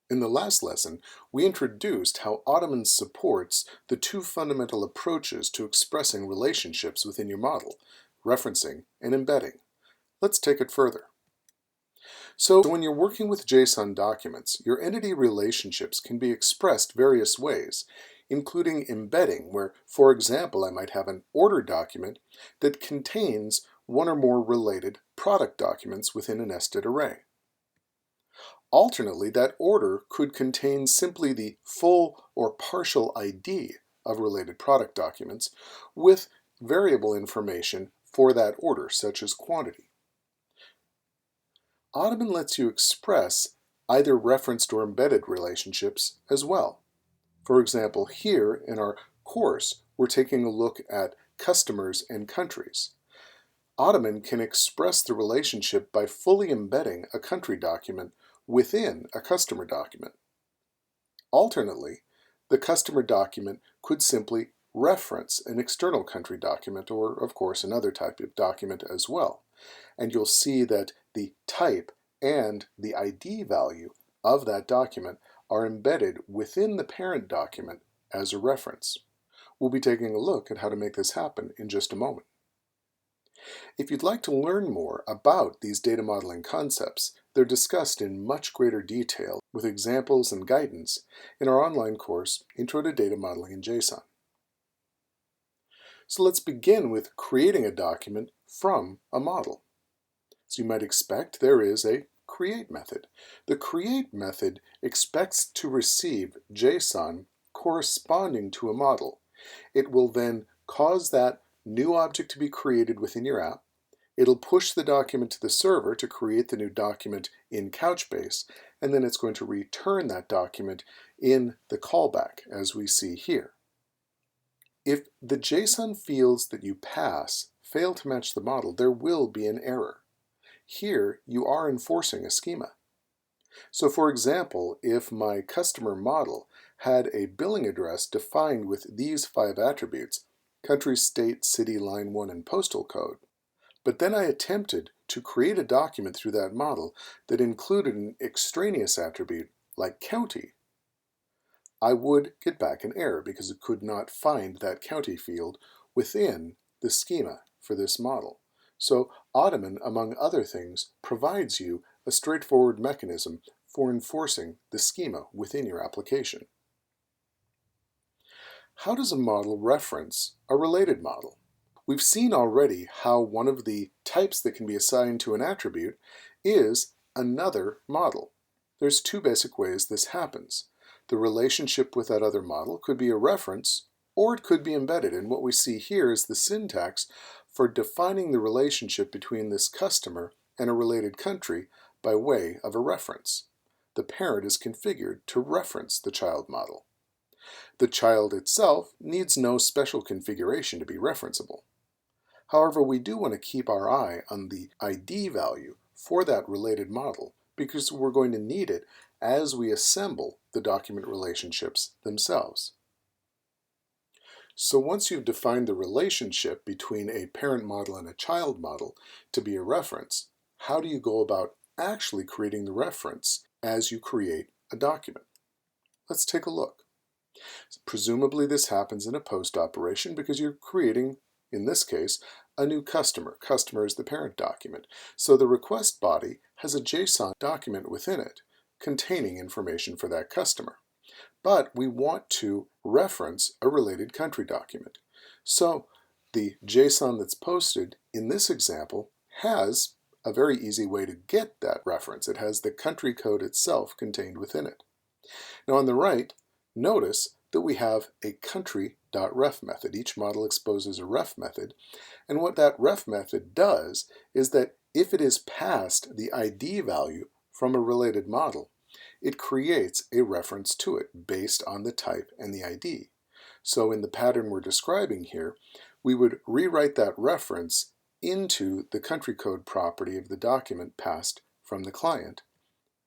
In the last lesson, we introduced how Ottoman supports the two fundamental approaches to expressing relationships within your model, referencing and embedding. Let's take it further. So when you're working with JSON documents, your entity relationships can be expressed various ways, including embedding, where, for example, I might have an order document that contains one or more related product documents within a nested array. Alternately, that order could contain simply the full or partial ID of related product documents with variable information for that order, such as quantity. Ottoman lets you express either referenced or embedded relationships as well. For example, here in our course, we're taking a look at customers and countries. Ottoman can express the relationship by fully embedding a country document within a customer document. Alternately, the customer document could simply reference an external country document or, of course, another type of document as well. And you'll see that the type and the ID value of that document are embedded within the parent document as a reference. We'll be taking a look at how to make this happen in just a moment. If you'd like to learn more about these data modeling concepts, they're discussed in much greater detail with examples and guidance in our online course, Intro to Data Modeling in JSON. So let's begin with creating a document from a model. As you might expect, there is a create method. The create method expects to receive JSON corresponding to a model. It will then cause that new object to be created within your app. It'll push the document to the server to create the new document in Couchbase, and then it's going to return that document in the callback, as we see here. If the JSON fields that you pass fail to match the model, there will be an error. Here, you are enforcing a schema. So for example, if my customer model had a billing address defined with these 5 attributes, country, state, city, line 1, and postal code, but then I attempted to create a document through that model that included an extraneous attribute like county, I would get back an error because it could not find that county field within the schema for this model. So Ottoman, among other things, provides you a straightforward mechanism for enforcing the schema within your application. How does a model reference a related model? We've seen already how one of the types that can be assigned to an attribute is another model. There's 2 basic ways this happens. The relationship with that other model could be a reference, or it could be embedded. And what we see here is the syntax for defining the relationship between this customer and a related country by way of a reference. The parent is configured to reference the child model. The child itself needs no special configuration to be referenceable. However, we do want to keep our eye on the ID value for that related model because we're going to need it as we assemble the document relationships themselves. So once you've defined the relationship between a parent model and a child model to be a reference, how do you go about actually creating the reference as you create a document? Let's take a look. Presumably this happens in a post operation because you're creating, in this case, a new customer. Customer is the parent document. So the request body has a JSON document within it containing information for that customer. But we want to reference a related country document. So the JSON that's posted in this example has a very easy way to get that reference. It has the country code itself contained within it. Now on the right, notice that we have a country.ref method. Each model exposes a ref method, and what that ref method does is that if it is passed the ID value from a related model, it creates a reference to it based on the type and the ID. So in the pattern we're describing here, we would rewrite that reference into the country code property of the document passed from the client,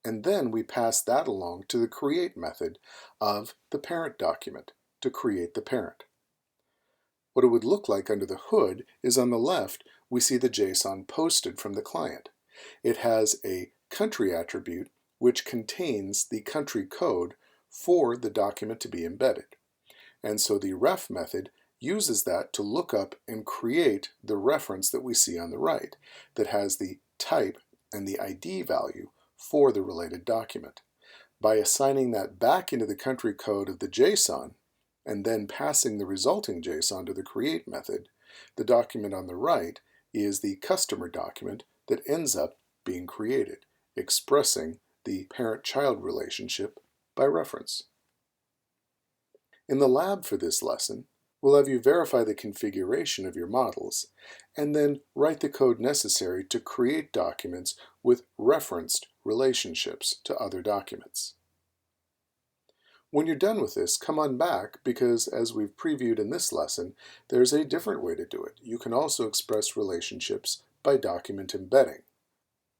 and then we pass that along to the create method of the parent document to create the parent. What it would look like under the hood is on the left, we see the JSON posted from the client. It has a country attribute which contains the country code for the document to be embedded. And so the ref method uses that to look up and create the reference that we see on the right that has the type and the ID value for the related document. By assigning that back into the country code of the JSON and then passing the resulting JSON to the create method, the document on the right is the customer document that ends up being created, expressing the parent-child relationship by reference. In the lab for this lesson, we'll have you verify the configuration of your models and then write the code necessary to create documents with referenced relationships to other documents. When you're done with this, come on back because, as we've previewed in this lesson, there's a different way to do it. You can also express relationships by document embedding.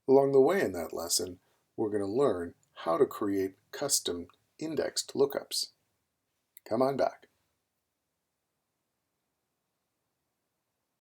Along the way in that lesson, we're going to learn how to create custom indexed lookups. Come on back.